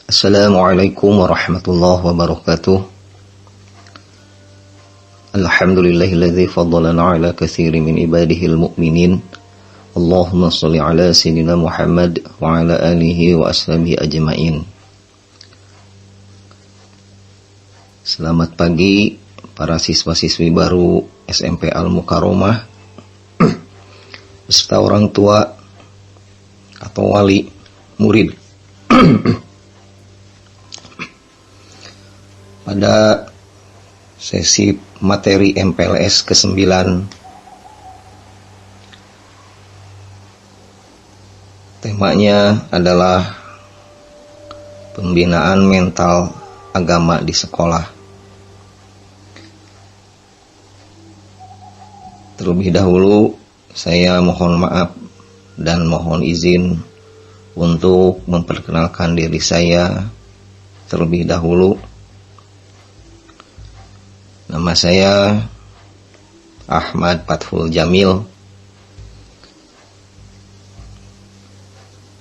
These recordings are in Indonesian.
Assalamualaikum warahmatullahi wabarakatuh. Alhamdulillahilladzi faddalana ala katsirin min ibadihil mu'minin. Allahumma shalli ala sayyidina Muhammad wa ala alihi wa ashabihi ajmain. Selamat pagi para siswa-siswi baru SMP Al-Mukarramah beserta orang tua atau wali murid. Pada sesi materi MPLS ke-9 temanya adalah pembinaan mental agama di sekolah. Terlebih dahulu saya mohon maaf dan mohon izin untuk memperkenalkan diri saya terlebih dahulu. Nama saya Ahmad Fathul Jamil.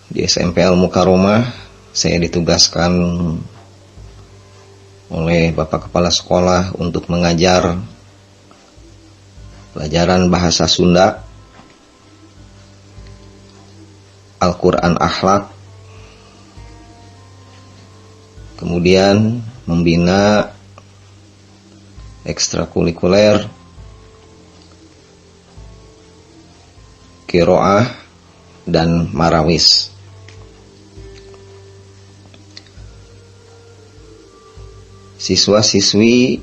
Di SMP Al-Mukarramah saya ditugaskan oleh Bapak Kepala Sekolah untuk mengajar pelajaran bahasa Sunda, Al-Quran Akhlak, kemudian membina ekstrakurikuler, Qiraah, dan Marawis. Siswa-siswi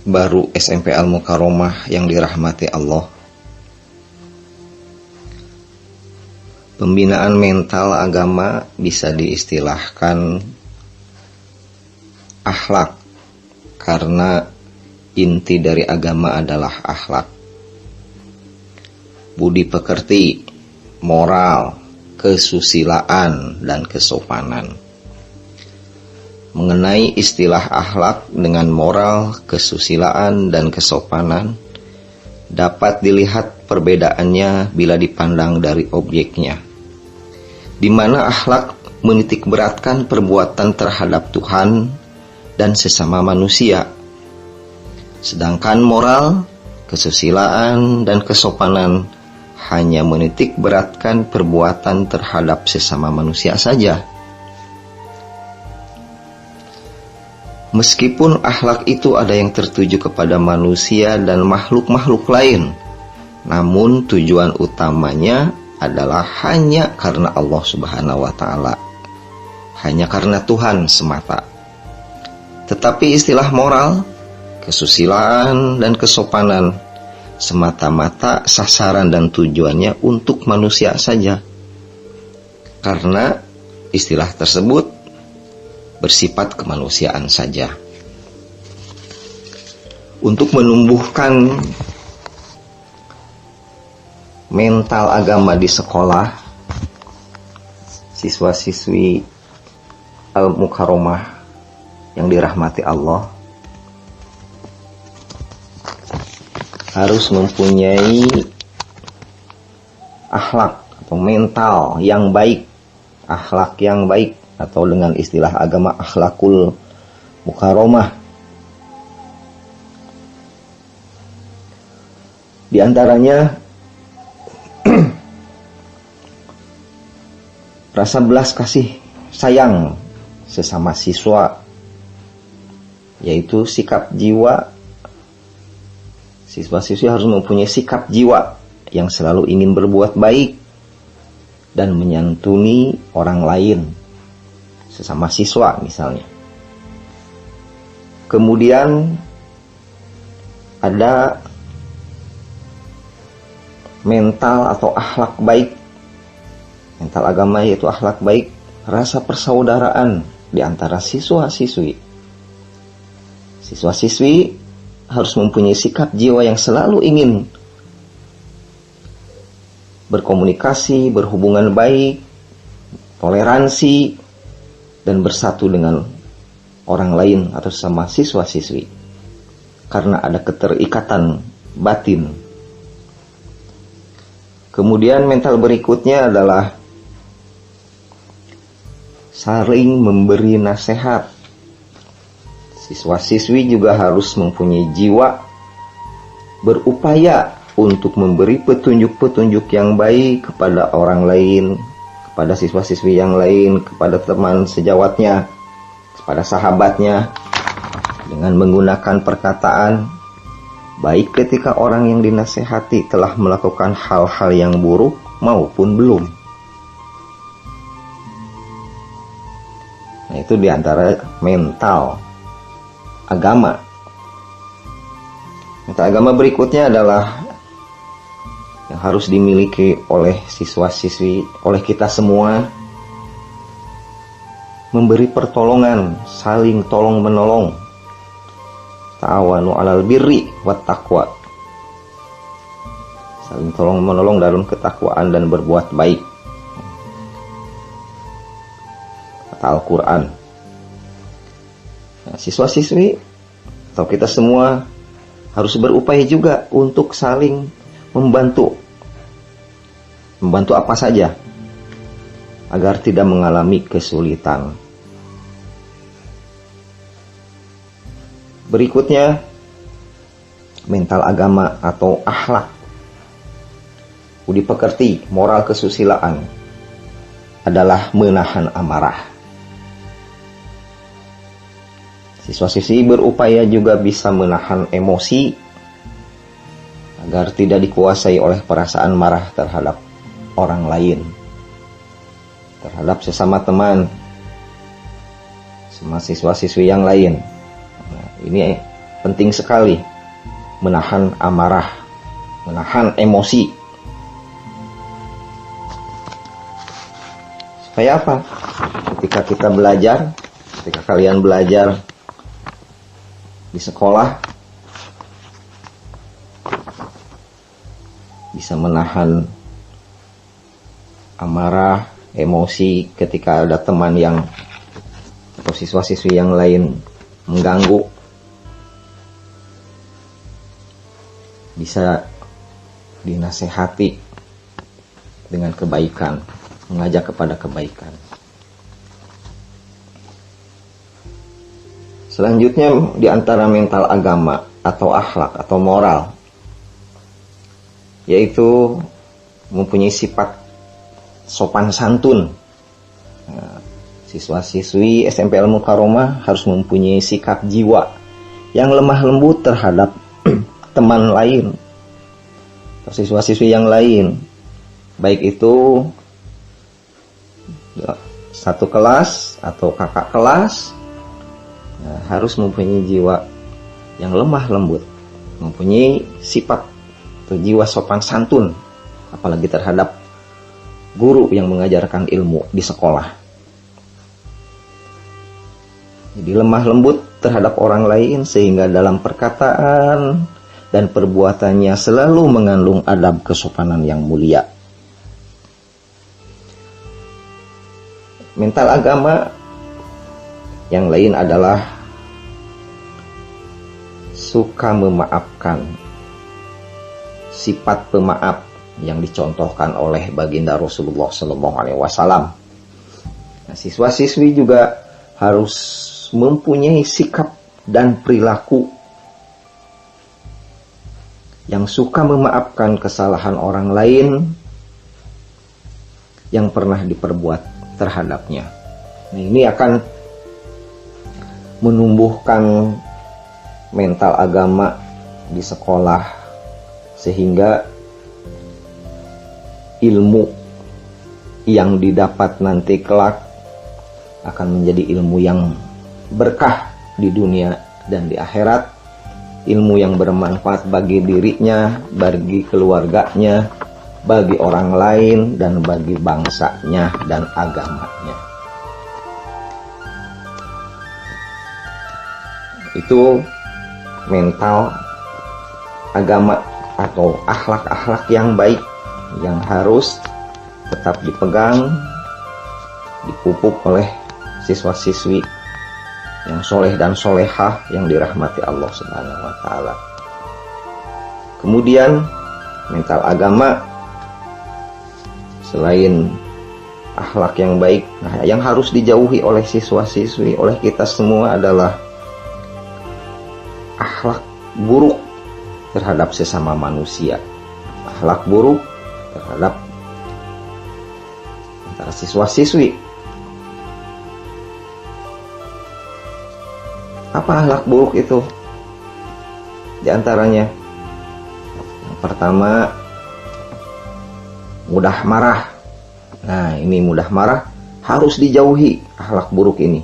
baru SMP Al-Mukarramah yang dirahmati Allah, pembinaan mental agama bisa diistilahkan akhlak, karena inti dari agama adalah akhlak, budi pekerti, moral, kesusilaan, dan kesopanan. Mengenai istilah akhlak dengan moral, kesusilaan, dan kesopanan, dapat dilihat perbedaannya bila dipandang dari objeknya, di mana akhlak menitik beratkan perbuatan terhadap Tuhan dan sesama manusia, sedangkan moral, kesusilaan, dan kesopanan hanya menitik beratkan perbuatan terhadap sesama manusia saja. Meskipun akhlak itu ada yang tertuju kepada manusia dan makhluk-makhluk lain, namun tujuan utamanya adalah hanya karena Allah Subhanahu wa Ta'ala, hanya karena Tuhan semata. Tetapi istilah moral, kesusilaan, dan kesopanan semata-mata sasaran dan tujuannya untuk manusia saja, karena istilah tersebut bersifat kemanusiaan saja. Untuk menumbuhkan mental agama di sekolah, siswa-siswi Al-Mukarramah yang dirahmati Allah harus mempunyai akhlak atau mental yang baik, akhlak yang baik, atau dengan istilah agama akhlakul mukarramah. Di antaranya rasa belas kasih sayang sesama siswa, yaitu sikap jiwa. Siswa-siswi harus mempunyai sikap jiwa yang selalu ingin berbuat baik dan menyantuni orang lain, sesama siswa misalnya. Kemudian ada mental atau akhlak baik. Mental agama yaitu akhlak baik, rasa persaudaraan di antara siswa-siswi. Siswa-siswi harus mempunyai sikap jiwa yang selalu ingin berkomunikasi, berhubungan baik, toleransi, dan bersatu dengan orang lain atau sama siswa-siswi, karena ada keterikatan batin. Kemudian mental berikutnya adalah saling memberi nasihat. Siswa-siswi juga harus mempunyai jiwa berupaya untuk memberi petunjuk-petunjuk yang baik kepada orang lain, kepada siswa-siswi yang lain, kepada teman sejawatnya, kepada sahabatnya, dengan menggunakan perkataan baik ketika orang yang dinasehati telah melakukan hal-hal yang buruk maupun belum. Nah, itu diantara mental agama. Mental agama berikutnya adalah yang harus dimiliki oleh siswa-siswi, oleh kita semua, memberi pertolongan, saling tolong-menolong. Ta'awanu 'alal birri wat taqwa. Saling tolong-menolong dalam ketakwaan dan berbuat baik. Kata Al-Qur'an. Nah, siswa-siswi atau kita semua harus berupaya juga untuk saling membantu. Membantu apa saja agar tidak mengalami kesulitan. Berikutnya, mental agama atau akhlak. Budi pekerti, moral kesusilaan adalah menahan amarah. Siswa-siswi berupaya juga bisa menahan emosi agar tidak dikuasai oleh perasaan marah terhadap orang lain, terhadap sesama teman, sama siswa-siswi yang lain. Nah, ini penting sekali, menahan amarah, menahan emosi. Supaya apa? Ketika kita belajar, ketika kalian belajar di sekolah, bisa menahan amarah, emosi ketika ada teman yang atau siswa-siswi yang lain mengganggu. Bisa dinasehati dengan kebaikan, mengajak kepada kebaikan. Selanjutnya, di antara mental agama atau akhlak atau moral, yaitu mempunyai sifat sopan santun. Nah, siswa-siswi SMP Al-Mukarramah harus mempunyai sikap jiwa yang lemah lembut terhadap teman lain atau siswa-siswi yang lain, baik itu satu kelas atau kakak kelas. Nah, harus mempunyai jiwa yang lemah lembut, mempunyai sifat atau jiwa sopan santun, apalagi terhadap guru yang mengajarkan ilmu di sekolah. Jadi lemah lembut terhadap orang lain sehingga dalam perkataan dan perbuatannya selalu mengandung adab kesopanan yang mulia. Mental agama yang lain adalah suka memaafkan. Sifat pemaaf yang dicontohkan oleh baginda Rasulullah SAW. Nah, siswa-siswi juga harus mempunyai sikap dan perilaku yang suka memaafkan kesalahan orang lain yang pernah diperbuat terhadapnya. Nah, ini akan menumbuhkan mental agama di sekolah sehingga ilmu yang didapat nanti kelak akan menjadi ilmu yang berkah di dunia dan di akhirat, ilmu yang bermanfaat bagi dirinya, bagi keluarganya, bagi orang lain, dan bagi bangsanya dan agamanya. Itu mental agama atau akhlak-akhlak yang baik yang harus tetap dipegang, dipupuk oleh siswa-siswi yang soleh dan solehah yang dirahmati Allah Subhanahu wa Ta'ala. Kemudian mental agama selain akhlak yang baik. Nah, yang harus dijauhi oleh siswa-siswi, oleh kita semua adalah akhlak buruk terhadap sesama manusia, akhlak buruk terhadap antara siswa-siswi. Apa akhlak buruk itu? Di antaranya, yang pertama, mudah marah. Nah, ini mudah marah harus dijauhi akhlak buruk ini.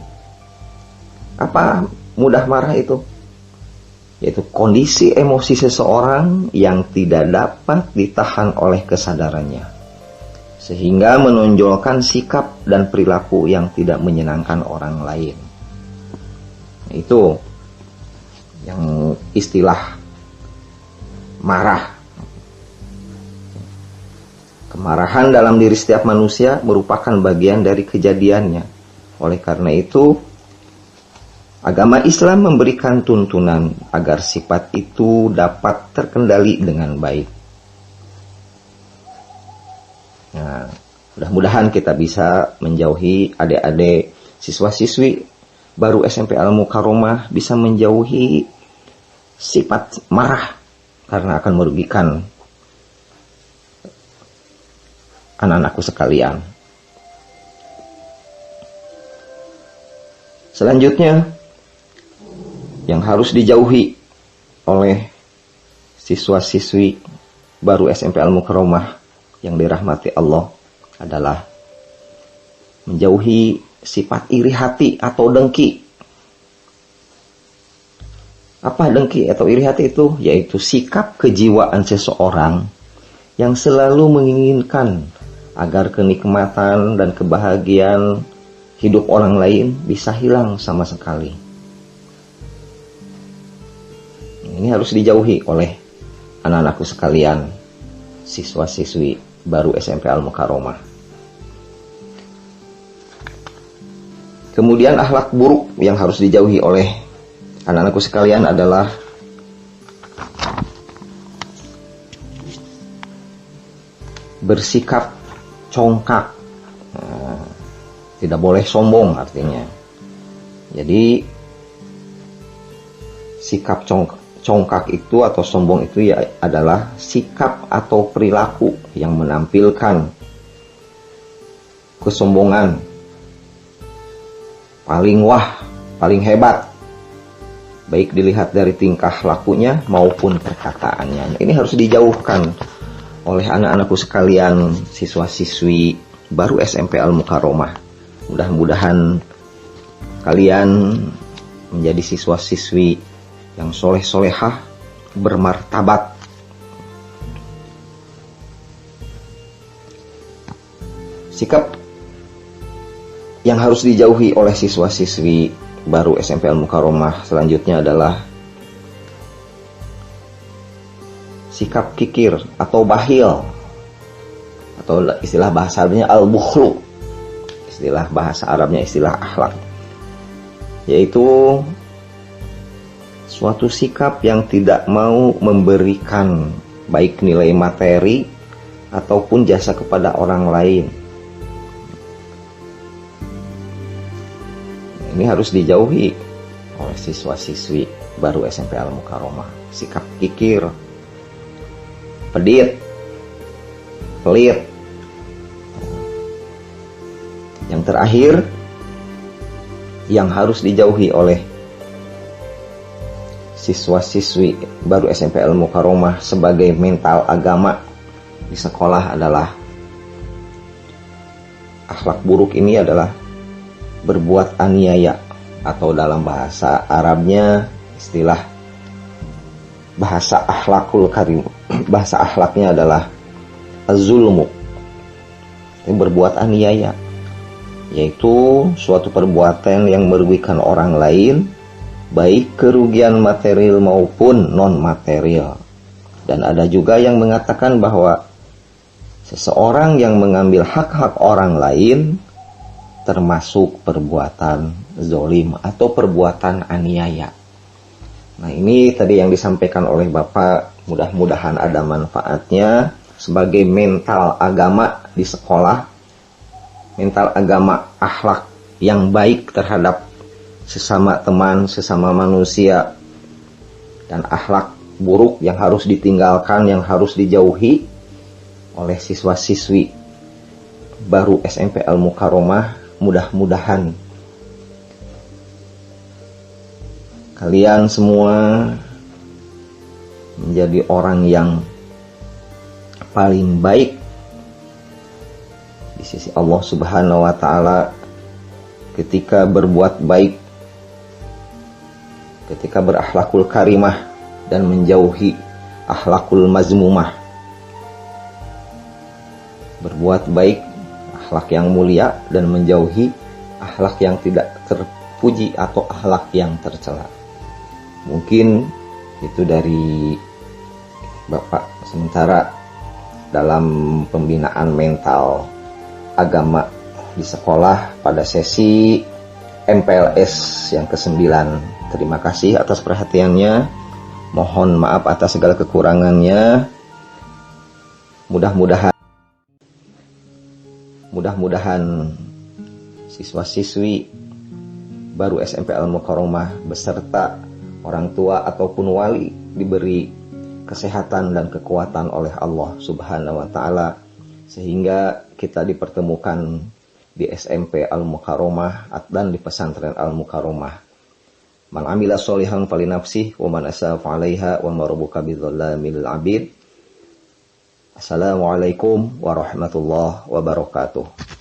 Apa mudah marah itu? Yaitu kondisi emosi seseorang yang tidak dapat ditahan oleh kesadarannya, sehingga menonjolkan sikap dan perilaku yang tidak menyenangkan orang lain. Itu yang istilah marah. Kemarahan dalam diri setiap manusia merupakan bagian dari kejadiannya. Oleh karena itu, agama Islam memberikan tuntunan agar sifat itu dapat terkendali dengan baik. Nah, mudah-mudahan kita bisa menjauhi adik-adik siswa-siswi baru SMP Al-Mukarramah bisa menjauhi sifat marah, karena akan merugikan anak-anakku sekalian. Selanjutnya, yang harus dijauhi oleh siswa-siswi baru SMP Al-Mukarramah yang dirahmati Allah adalah menjauhi sifat iri hati atau dengki. Apa dengki atau iri hati itu? Yaitu sikap kejiwaan seseorang yang selalu menginginkan agar kenikmatan dan kebahagiaan hidup orang lain bisa hilang sama sekali. Ini harus dijauhi oleh anak-anakku sekalian, siswa-siswi baru SMP Al-Mukarramah. Kemudian akhlak buruk yang harus dijauhi oleh anak-anakku sekalian adalah bersikap congkak. Nah, tidak boleh sombong artinya. Jadi sikap congkak itu atau sombong itu ya adalah sikap atau perilaku yang menampilkan kesombongan, paling wah, paling hebat, baik dilihat dari tingkah lakunya maupun perkataannya. Ini harus dijauhkan oleh anak-anakku sekalian, siswa-siswi baru SMP Al-Mukarramah. Mudah-mudahan kalian menjadi siswa-siswi yang soleh-solehah, bermartabat. Sikap yang harus dijauhi oleh siswa-siswi baru SMP Al-Mukarramah selanjutnya adalah sikap kikir atau bakhil, atau istilah bahasa Arabnya al-bukhlu, istilah bahasa Arabnya istilah akhlak, yaitu suatu sikap yang tidak mau memberikan baik nilai materi ataupun jasa kepada orang lain. Ini harus dijauhi oleh siswa-siswi baru SMP Al-Mukarramah. Sikap kikir, pedit, pelit. Yang terakhir yang harus dijauhi oleh siswa-siswi baru SMP Al-Mukarramah sebagai mental agama di sekolah adalah akhlak buruk. Ini adalah berbuat aniaya, atau dalam bahasa Arabnya istilah bahasa akhlakul karim, bahasa akhlaknya adalah az-zulmu, berbuat aniaya, yaitu suatu perbuatan yang merugikan orang lain, baik kerugian material maupun non material. Dan ada juga yang mengatakan bahwa seseorang yang mengambil hak-hak orang lain termasuk perbuatan zolim atau perbuatan aniaya. Nah, ini tadi yang disampaikan oleh Bapak, mudah-mudahan ada manfaatnya sebagai mental agama di sekolah, mental agama, akhlak yang baik terhadap sesama teman, sesama manusia, dan akhlak buruk yang harus ditinggalkan, yang harus dijauhi oleh siswa-siswi baru SMP Al-Mukarramah. Mudah-mudahan kalian semua menjadi orang yang paling baik di sisi Allah Subhanahu wa Ta'ala ketika berbuat baik, ketika berakhlakul karimah dan menjauhi akhlakul mazmumah. Berbuat baik, akhlak yang mulia, dan menjauhi akhlak yang tidak terpuji atau akhlak yang tercela. Mungkin itu dari Bapak sementara dalam pembinaan mental agama di sekolah pada sesi MPLS yang ke-9. Terima kasih atas perhatiannya. Mohon maaf atas segala kekurangannya. Mudah-mudahan siswa-siswi baru SMP Al-Mukarramah beserta orang tua ataupun wali diberi kesehatan dan kekuatan oleh Allah Subhanahu wa Ta'ala, sehingga kita dipertemukan di SMP Al-Mukarramah dan di pesantren Al-Mukarramah. Man amila sholihan falinafsih wa man asaa fa'alaiha wa ma rabbuka bidzallamil 'abid. Assalamualaikum warahmatullahi wabarakatuh.